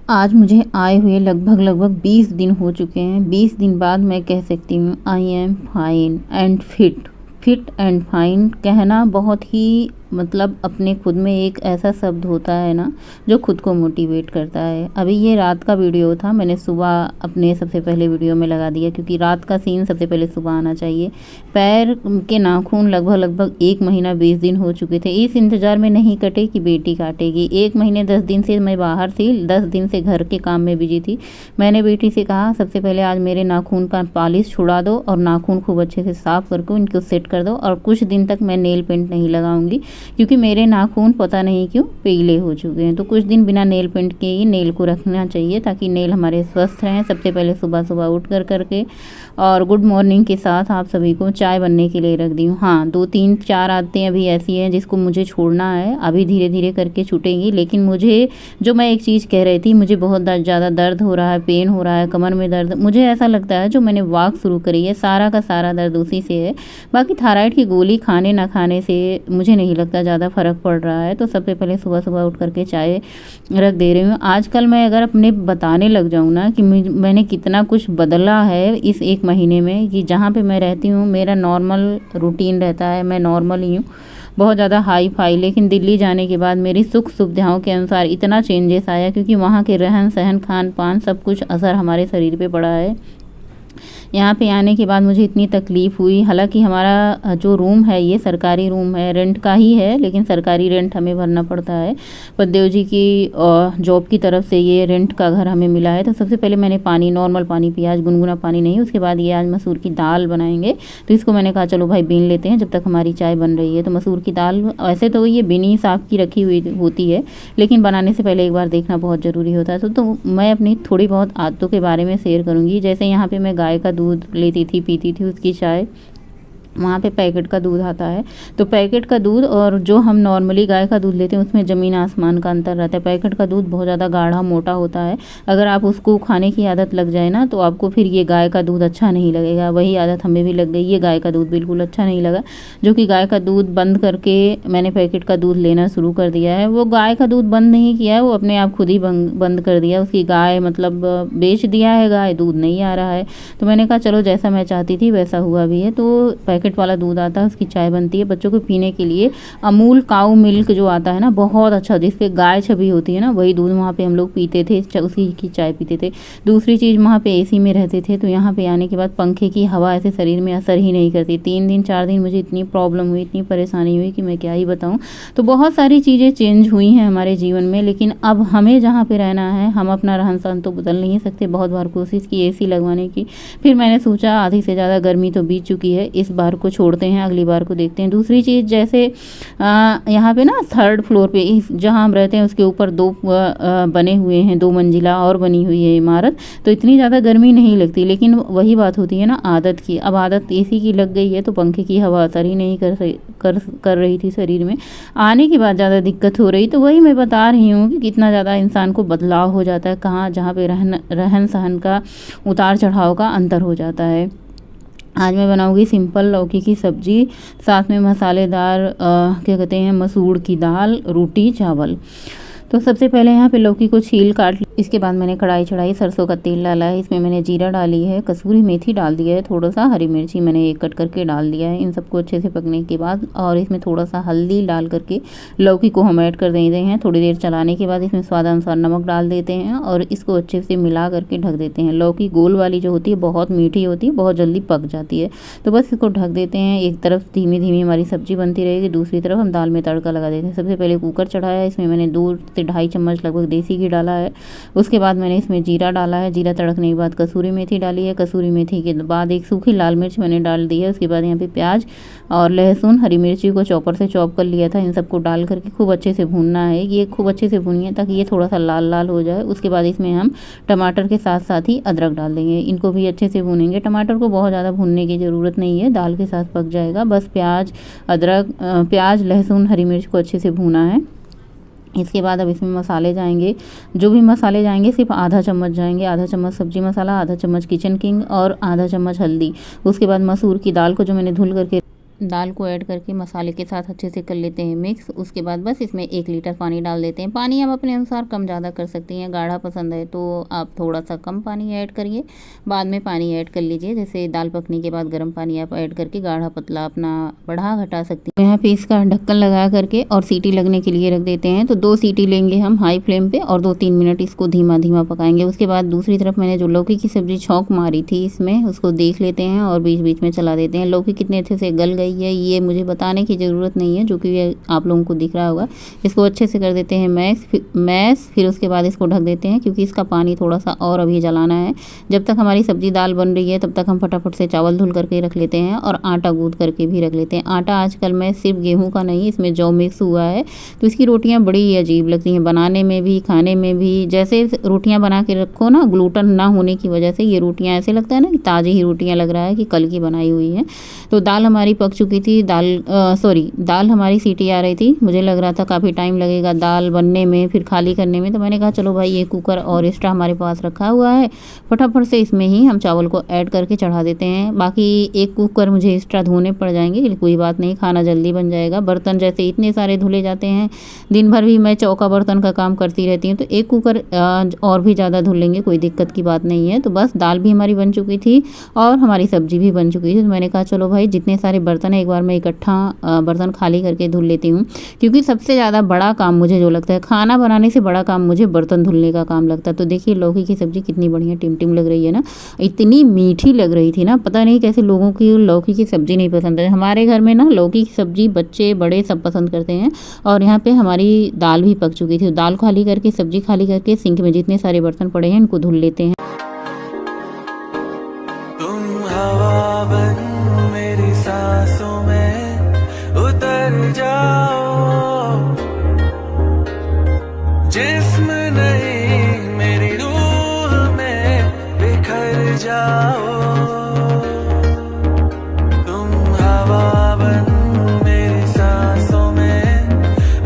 आज मुझे आए हुए लगभग 20 दिन हो चुके हैं। 20 दिन बाद मैं कह सकती हूँ I am fine and fit and fine. कहना बहुत ही मतलब अपने खुद में एक ऐसा शब्द होता है ना जो खुद को मोटिवेट करता है। अभी ये रात का वीडियो था, मैंने सुबह अपने सबसे पहले वीडियो में लगा दिया क्योंकि रात का सीन सबसे पहले सुबह आना चाहिए। पैर के नाखून लगभग 1 महीना 20 दिन हो चुके थे। इस इंतज़ार में नहीं कटे कि बेटी काटेगी। 1 महीने 10 दिन से मैं बाहर थी, 10 दिन से घर के काम में बिजी थी। मैंने बेटी से कहा सबसे पहले आज मेरे नाखून का पॉलिश छुड़ा दो और नाखून खूब अच्छे से साफ़ करके उनको सेट कर दो, और कुछ दिन तक मैं नेल पेंट नहीं लगाऊंगी क्योंकि मेरे नाखून पता नहीं क्यों पीले हो चुके हैं। तो कुछ दिन बिना नेल पेंट के ही नेल को रखना चाहिए ताकि नेल हमारे स्वस्थ रहें। सबसे पहले सुबह उठ करके और गुड मॉर्निंग के साथ आप सभी को चाय बनने के लिए रख दी हूँ। हाँ, 2 3 4 आदतें अभी ऐसी हैं जिसको मुझे छोड़ना है, अभी धीरे धीरे करके छूटेंगी। लेकिन मुझे जो मैं एक चीज़ कह रही थी, मुझे बहुत ज़्यादा दर्द हो रहा है, पेन हो रहा है, कमर में दर्द। मुझे ऐसा लगता है जो मैंने वॉक शुरू करी है सारा का सारा दर्द उसी से है। बाकी थायराइड की गोली खाने ना खाने से मुझे नहीं लगता ज़्यादा फ़र्क पड़ रहा है। तो सबसे पहले सुबह उठ करके चाय रख दे रही हूँ। आजकल मैं अगर अपने बताने लग जाऊँ ना कि मैंने कितना कुछ बदला है इस 1 महीने में, कि जहाँ पे मैं रहती हूँ मेरा नॉर्मल रूटीन रहता है, मैं नॉर्मल ही हूँ, बहुत ज़्यादा हाई फाई। लेकिन दिल्ली जाने के बाद मेरी सुख सुविधाओं के अनुसार इतना चेंजेस आया क्योंकि वहाँ के रहन सहन खान पान सब कुछ असर हमारे शरीर पे पड़ा है। यहाँ पे आने के बाद मुझे इतनी तकलीफ़ हुई। हालांकि हमारा जो रूम है ये सरकारी रूम है, रेंट का ही है, लेकिन सरकारी रेंट हमें भरना पड़ता है। पद्देव जी की जॉब की तरफ से ये रेंट का घर हमें मिला है। तो सबसे पहले मैंने पानी, नॉर्मल पानी पिया, आज गुनगुना पानी नहीं। उसके बाद ये आज मसूर की दाल बनाएंगे, तो इसको मैंने कहा चलो भाई बीन लेते हैं जब तक हमारी चाय बन रही है। तो मसूर की दाल वैसे तो ये बिनी साफ़ की रखी हुई होती है, लेकिन बनाने से पहले एक बार देखना बहुत ज़रूरी होता है। तो मैं अपनी थोड़ी बहुत आदतों के बारे में शेयर करूँगी। जैसे यहाँ पर मैं गाय का दूध लेती थी, पीती थी उसकी चाय। वहाँ पे पैकेट का दूध आता है, तो पैकेट का दूध और जो हम नॉर्मली गाय का दूध लेते हैं उसमें ज़मीन आसमान का अंतर रहता है। पैकेट का दूध बहुत ज़्यादा गाढ़ा मोटा होता है, अगर आप उसको खाने की आदत लग जाए ना तो आपको फिर ये गाय का दूध अच्छा नहीं लगेगा। वही आदत हमें भी लग गई, ये गाय का दूध बिल्कुल अच्छा नहीं लगा। जो कि गाय का दूध बंद करके मैंने पैकेट का दूध लेना शुरू कर दिया है। वो गाय का दूध बंद नहीं किया है, वो अपने आप खुद ही बंद कर दिया। उसकी गाय मतलब बेच दिया है, गाय दूध नहीं आ रहा है। तो मैंने कहा चलो जैसा मैं चाहती थी वैसा हुआ भी है। तो पैकेट वाला दूध आता है, उसकी चाय बनती है बच्चों को पीने के लिए। अमूल काऊ मिल्क जो आता है ना बहुत अच्छा, जिस पे गाय छवि होती है ना, वही दूध वहाँ पे हम लोग पीते थे, उसी की चाय पीते थे। दूसरी चीज़, वहाँ पे एसी में रहते थे, तो यहाँ पे आने के बाद पंखे की हवा ऐसे शरीर में असर ही नहीं करती। 3 दिन 4 दिन मुझे इतनी प्रॉब्लम हुई, इतनी परेशानी हुई कि मैं क्या ही बताऊँ। तो बहुत सारी चीज़ें चेंज हुई हैं हमारे जीवन में, लेकिन अब हमें जहाँ पे रहना है हम अपना रहन सहन तो बदल नहीं सकते। बहुत बार कोशिश की एसी लगवाने की, फिर मैंने सोचा आधी से ज़्यादा गर्मी तो बीत चुकी है, इस बार को छोड़ते हैं, अगली बार को देखते हैं। दूसरी चीज़, जैसे यहाँ पे ना 3rd फ्लोर पे जहाँ हम रहते हैं उसके ऊपर 2 बने हुए हैं, 2 मंजिला और बनी हुई है इमारत, तो इतनी ज़्यादा गर्मी नहीं लगती। लेकिन वही बात होती है ना आदत की। अब आदत एसी की लग गई है तो पंखे की हवा असर ही नहीं कर रही थी शरीर में। आने के बाद ज़्यादा दिक्कत हो रही। तो वही मैं बता रही हूँ कि कितना ज़्यादा इंसान को बदलाव हो जाता है, कहाँ जहाँ पे रहन सहन का उतार चढ़ाव का अंतर हो जाता है। आज मैं बनाऊंगी सिंपल लौकी की सब्जी, साथ में मसालेदार क्या कहते हैं मसूर की दाल, रोटी, चावल। तो सबसे पहले यहाँ पे लौकी को छील काट, इसके बाद मैंने कढ़ाई चढ़ाई, सरसों का तेल डाला है, इसमें मैंने जीरा डाली है, कसूरी मेथी डाल दिया है, थोड़ा सा हरी मिर्ची मैंने 1 कट करके डाल दिया है। इन सबको अच्छे से पकने के बाद और इसमें थोड़ा सा हल्दी डाल करके लौकी को हम ऐड कर देते हैं। थोड़ी देर चलाने के बाद इसमें स्वाद अनुसार नमक डाल देते हैं और इसको अच्छे से मिला करके ढक देते हैं। लौकी गोल वाली जो होती है बहुत मीठी होती है, बहुत जल्दी पक जाती है, तो बस इसको ढक देते हैं। एक तरफ धीमी धीमी हमारी सब्जी बनती रहेगी, दूसरी तरफ हम दाल में तड़का लगा देते हैं। सबसे पहले कुकर चढ़ाया, इसमें मैंने 2 से 2.5 चम्मच लगभग देसी घी डाला है। उसके बाद मैंने इसमें जीरा डाला है, जीरा तड़कने के बाद कसूरी मेथी डाली है, कसूरी मेथी के बाद एक सूखी लाल मिर्च मैंने डाल दी है। उसके बाद यहाँ पे प्याज और लहसुन, हरी मिर्ची को चॉपर से चॉप कर लिया था, इन सबको डाल करके खूब अच्छे से भूनना है। ये खूब अच्छे से भूनिए ताकि ये थोड़ा सा लाल लाल हो जाए। उसके बाद इसमें हम टमाटर के साथ साथ ही अदरक डाल देंगे, इनको भी अच्छे से भूनेंगे। टमाटर को बहुत ज़्यादा भूनने की ज़रूरत नहीं है, दाल के साथ पक जाएगा। बस प्याज, अदरक, प्याज, लहसुन, हरी मिर्च को अच्छे से भूना है। इसके बाद अब इसमें मसाले जाएंगे, जो भी मसाले जाएंगे सिर्फ आधा चम्मच जाएंगे। आधा चम्मच सब्जी मसाला, आधा चम्मच किचन किंग और आधा चम्मच हल्दी। उसके बाद मसूर की दाल को जो मैंने धुल करके दाल को ऐड करके मसाले के साथ अच्छे से कर लेते हैं मिक्स। उसके बाद बस इसमें 1 लीटर पानी डाल देते हैं। पानी आप अपने अनुसार कम ज़्यादा कर सकती हैं, गाढ़ा पसंद है तो आप थोड़ा सा कम पानी ऐड करिए, बाद में पानी ऐड कर लीजिए। जैसे दाल पकने के बाद गर्म पानी आप ऐड करके गाढ़ा पतला अपना बढ़ा घटा सकती हैं। यहाँ पे इसका ढक्कन लगा करके और सीटी लगने के लिए रख देते हैं। तो 2 सीटी लेंगे हम हाई फ्लेम पे और 2-3 मिनट इसको धीमा धीमा पकाएंगे। उसके बाद दूसरी तरफ मैंने जो लौकी की सब्ज़ी छौंक मारी थी इसमें, उसको देख लेते हैं और बीच बीच में चला देते हैं। लौकी कितने अच्छे से गल गई है ये मुझे बताने की ज़रूरत नहीं है, जो कि आप लोगों को दिख रहा होगा। इसको अच्छे से कर देते हैं मैश। फिर उसके बाद इसको ढक देते हैं, क्योंकि इसका पानी थोड़ा सा और अभी जलाना है। जब तक हमारी सब्जी दाल बन रही है तब तक हम फटाफट से चावल धुल करके रख लेते हैं और आटा गूँथ करके भी रख लेते हैं। आटा आजकल मैं सिर्फ गेहूँ का नहीं, इसमें जौ मिक्स हुआ है, तो इसकी रोटियाँ बड़ी ही अजीब लगती हैं बनाने में भी, खाने में भी। जैसे रोटियाँ बना के रखो ना, ग्लूटन ना होने की वजह से ये रोटियाँ ऐसे लगता है ना कि ताज़ी ही रोटियाँ लग रहा है कि कल की बनाई हुई हैं। तो दाल हमारी पक चुकी थी। दाल हमारी सीटी आ रही थी। मुझे लग रहा था काफ़ी टाइम लगेगा दाल बनने में, फिर खाली करने में। तो मैंने कहा चलो भाई, ये कुकर और एक्स्ट्रा हमारे पास रखा हुआ है, फटाफट से इसमें ही हम चावल को ऐड करके चढ़ा देते हैं। बाकी एक कुकर मुझे एक्स्ट्रा धोने पड़ जाएंगे, लेकिन कोई बात नहीं, खाना जल्दी बन जाएगा। बर्तन जैसे इतने सारे धुले जाते हैं, दिन भर भी मैं चौका बर्तन का काम करती रहती हूँ, तो एक कुकर और भी ज़्यादा धुल लेंगे, कोई दिक्कत की बात नहीं है। तो बस दाल भी हमारी बन चुकी थी और हमारी सब्जी भी बन चुकी थी। तो मैंने कहा चलो भाई, जितने सारे बर्तन है एक बार मैं इकट्ठा बर्तन खाली करके धुल लेती हूँ, क्योंकि सबसे ज़्यादा बड़ा काम मुझे जो लगता है, खाना बनाने से बड़ा काम मुझे बर्तन धुलने का काम लगता है। तो देखिए लौकी की सब्ज़ी कितनी बढ़िया टिम लग रही है ना, इतनी मीठी लग रही थी ना, पता नहीं कैसे लोगों की लौकी की सब्ज़ी नहीं पसंद है। हमारे घर में ना लौकी की सब्ज़ी बच्चे बड़े सब पसंद करते हैं। और यहाँ पे हमारी दाल भी पक चुकी थी। दाल खाली करके, सब्ज़ी खाली करके सिंक में जितने सारे बर्तन पड़े हैं इनको धुल लेते हैं। तुम हवा बन मेरी सांसों में उतर जाओ, जिस्म नहीं मेरी रूह में बिखर जाओ। तुम हवा बन मेरी सांसों में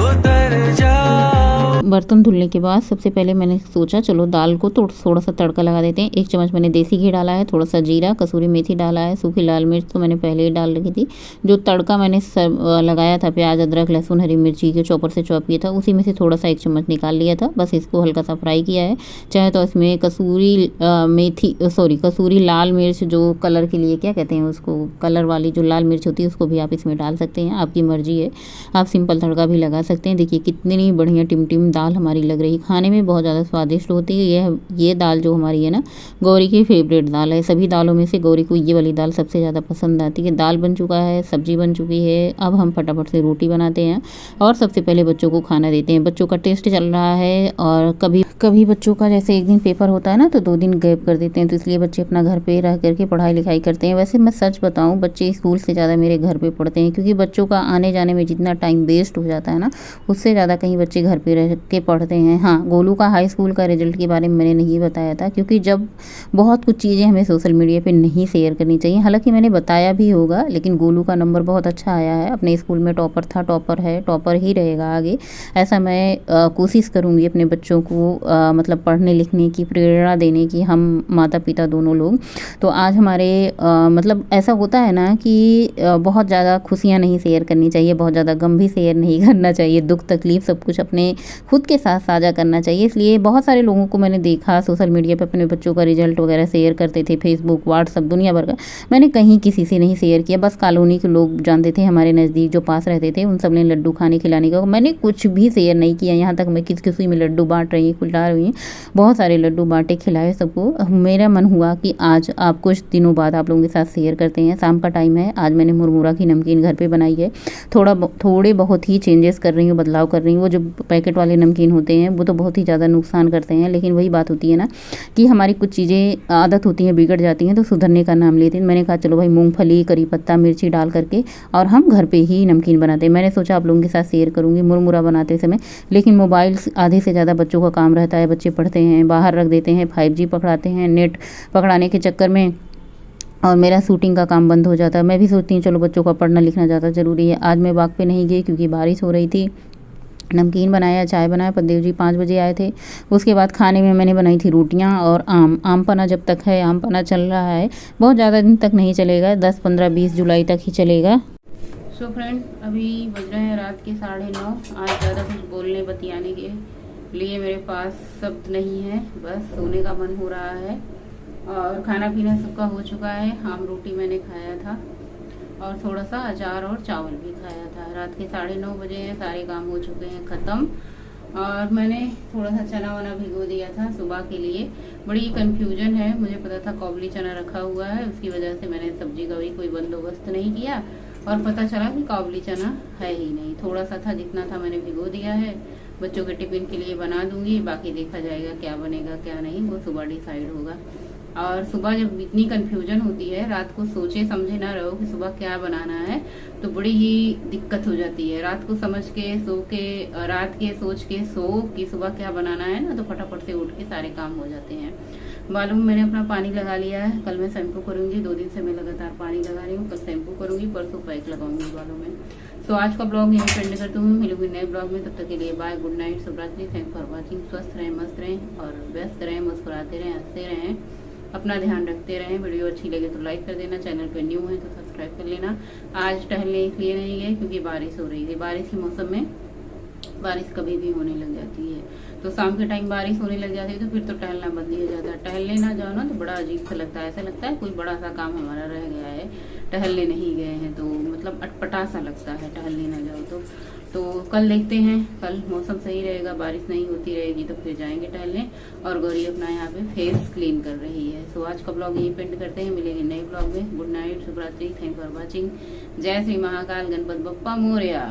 उतर जाओ। बर्तन धुलने के बाद सबसे पहले मैंने सोचा चलो दाल को थोड़ा सा तड़का लगा देते हैं। 1 चम्मच मैंने देसी घी डाला है, थोड़ा सा जीरा, कसूरी मेथी डाला है, सूखी लाल मिर्च तो मैंने पहले ही डाल रखी थी। जो तड़का मैंने लगाया था, प्याज, अदरक, लहसुन, हरी मिर्ची के चॉपर से चॉप किया था, उसी में से थोड़ा सा 1 चम्मच निकाल लिया था। बस इसको हल्का सा फ्राई किया है। चाहे तो इसमें कसूरी लाल मिर्च, जो कलर के लिए क्या कहते हैं उसको, कलर वाली जो लाल मिर्च होती है, उसको भी आप इसमें डाल सकते हैं, आपकी मर्जी है। आप सिंपल तड़का भी लगा सकते हैं। देखिए कितनी बढ़िया टिम दाल हमारी लग रही, खाने में बहुत ज़्यादा स्वादिष्ट होती है। ये दाल जो हमारी है ना, गौरी की फेवरेट दाल है। सभी दालों में से गौरी को ये वाली दाल सबसे ज़्यादा पसंद आती है। दाल बन चुका है, सब्जी बन चुकी है। अब हम फटाफट से रोटी बनाते हैं और सबसे पहले बच्चों को खाना देते हैं। बच्चों का टेस्ट चल रहा है और कभी बच्चों का जैसे एक दिन पेपर होता है ना, तो 2 दिन गैप कर देते हैं, तो इसलिए बच्चे अपना घर पे रह करके पढ़ाई लिखाई करते हैं। वैसे मैं सच बताऊं, बच्चे स्कूल से ज़्यादा मेरे घर पे पढ़ते हैं, क्योंकि बच्चों का आने जाने में जितना टाइम वेस्ट हो जाता है ना, उससे ज़्यादा कहीं बच्चे घर पे रह के पढ़ते हैं। हाँ, गोलू का हाई स्कूल का रिजल्ट के बारे में मैंने नहीं बताया था, क्योंकि जब बहुत कुछ चीज़ें हमें सोशल मीडिया पे नहीं शेयर करनी चाहिए। हालांकि मैंने बताया भी होगा, लेकिन गोलू का नंबर बहुत अच्छा आया है। अपने स्कूल में टॉपर था, टॉपर है, टॉपर ही रहेगा आगे। ऐसा मैं कोशिश करूँगी अपने बच्चों को मतलब पढ़ने लिखने की प्रेरणा देने की, हम माता पिता दोनों लोग। तो आज हमारे मतलब ऐसा होता है ना कि बहुत ज़्यादा खुशियाँ नहीं शेयर करनी चाहिए, बहुत ज़्यादा गम भी शेयर नहीं करना चाहिए, दुख तकलीफ सब कुछ अपने खुद के साथ साझा करना चाहिए। इसलिए बहुत सारे लोगों को मैंने देखा सोशल मीडिया पे अपने बच्चों का रिजल्ट वगैरह शेयर करते थे, फेसबुक, व्हाट्सअप, दुनिया भर का। मैंने कहीं किसी से नहीं शेयर किया, बस कॉलोनी के लोग जानते थे, हमारे नज़दीक जो पास रहते थे, उन सब ने लड्डू खाने खिलाने का, मैंने कुछ भी शेयर नहीं किया। यहाँ तक मैं किसी में लड्डू बांट रही हूँ, खिला रही हूँ, बहुत सारे लड्डू बांटे, खिलाए सबको। मेरा मन हुआ कि आज आप कुछ दिनों बाद आप लोगों के साथ शेयर करते हैं। शाम का टाइम है, आज मैंने मुरमुरा की नमकीन घर पे बनाई है। थोड़े बहुत ही चेंजेस कर रही हूँ, बदलाव कर रही हूँ। वो जो पैकेट वाले नमकीन होते हैं वो तो बहुत ही ज़्यादा नुकसान करते हैं, लेकिन वही बात होती है ना कि हमारी कुछ चीज़ें आदत होती हैं, बिगड़ जाती हैं, तो सुधरने का नाम लेते हैं। मैंने कहा चलो भाई, मूंगफली, करी पत्ता, मिर्ची डाल करके और हम घर पे ही नमकीन बनाते हैं। मैंने सोचा आप लोगों के साथ शेयर करूँगी मुरमुरा बनाते समय, लेकिन मोबाइल आधे से ज़्यादा बच्चों का काम रहता है, बच्चे पढ़ते हैं, बाहर रख देते हैं, 5G पकड़ाते हैं, नेट पकड़ाने के चक्कर में, और मेरा शूटिंग का काम बंद हो जाता है। मैं भी सोचती हूँ चलो बच्चों का पढ़ना लिखना ज़्यादा ज़रूरी है। आज मैं वाक पे नहीं गई क्योंकि बारिश हो रही थी, नमकीन बनाया, चाय बनाया। पतिदेव जी 5 बजे आए थे। उसके बाद खाने में मैंने बनाई थी रोटियां और आम पन्ना जब तक है, आम पन्ना चल रहा है, बहुत ज़्यादा दिन तक नहीं चलेगा, 10, 15, 20 जुलाई तक ही चलेगा। सो फ्रेंड, अभी बज रहे हैं रात के 9:30। आज ज़्यादा कुछ बोलने बतियाने के लिए मेरे पास शब्द नहीं है, बस सोने का मन हो रहा है। और खाना पीना सबका हो चुका है। आम रोटी मैंने खाया था और थोड़ा सा अचार और चावल भी खाया था। रात के 9:30 बजे हैं, सारे काम हो चुके हैं ख़त्म। और मैंने थोड़ा सा चना वना भिगो दिया था सुबह के लिए। बड़ी कंफ्यूजन है, मुझे पता था काबुली चना रखा हुआ है, उसकी वजह से मैंने सब्जी का भी कोई बंदोबस्त नहीं किया और पता चला कि काबुली चना है ही नहीं। थोड़ा सा था, जितना था मैंने भिगो दिया है। बच्चों के टिफिन के लिए बना दूंगी, बाकी देखा जाएगा क्या बनेगा क्या नहीं, वो सुबह डिसाइड होगा। और सुबह जब इतनी कंफ्यूजन होती है, रात को सोचे समझे ना रहो कि सुबह क्या बनाना है, तो बड़ी ही दिक्कत हो जाती है। रात को समझ के सो के, रात के सोच के सो कि सुबह क्या बनाना है ना, तो फटाफट से उठ के सारे काम हो जाते हैं। बालों में मैंने अपना पानी लगा लिया है, कल मैं शैम्पू करूंगी। 2 दिन से मैं लगातार पानी लगा रही हूँ, कल शैम्पू करूंगी, परसों पैक लगाऊंगी बालों में। तो आज का ब्लॉग यहीं पेंड करती हूँ, मिलूंगी नए ब्लॉग में। तब तक के लिए बाय, गुड नाइट, शुभ रात्रि, थैंक फॉर वॉचिंग। स्वस्थ रहें, मस्त रहें और व्यस्त रहें, मुस्कुराते रहें, हंसते रहें, अपना ध्यान रखते रहें। वीडियो अच्छी लगे तो लाइक कर देना, चैनल पे न्यू है तो सब्सक्राइब कर लेना। आज टहलने इसलिए नहीं गए क्योंकि बारिश हो रही थी। बारिश के मौसम में बारिश कभी भी होने लग जाती है, तो शाम के टाइम बारिश होने लग जाती है तो फिर तो टहलना बंद ही हो जाता है। टहलने ना जाओ ना तो बड़ा अजीब सा लगता है, ऐसा लगता है कोई बड़ा सा काम हमारा रह गया है, टहलने नहीं गए हैं, तो मतलब अटपटा सा लगता है टहलने ना जाओ तो कल देखते हैं, कल मौसम सही रहेगा, बारिश नहीं होती रहेगी तो फिर जाएंगे टहलने। और गौरी अपना यहाँ पे फेस क्लीन कर रही है। सो आज का ब्लॉग यहीं पेंड करते हैं, मिलेंगे नए ब्लॉग में। गुड नाइट, शुभ रात्रि, थैंक फॉर वॉचिंग। जय श्री महाकाल, गणपति बप्पा मोरया।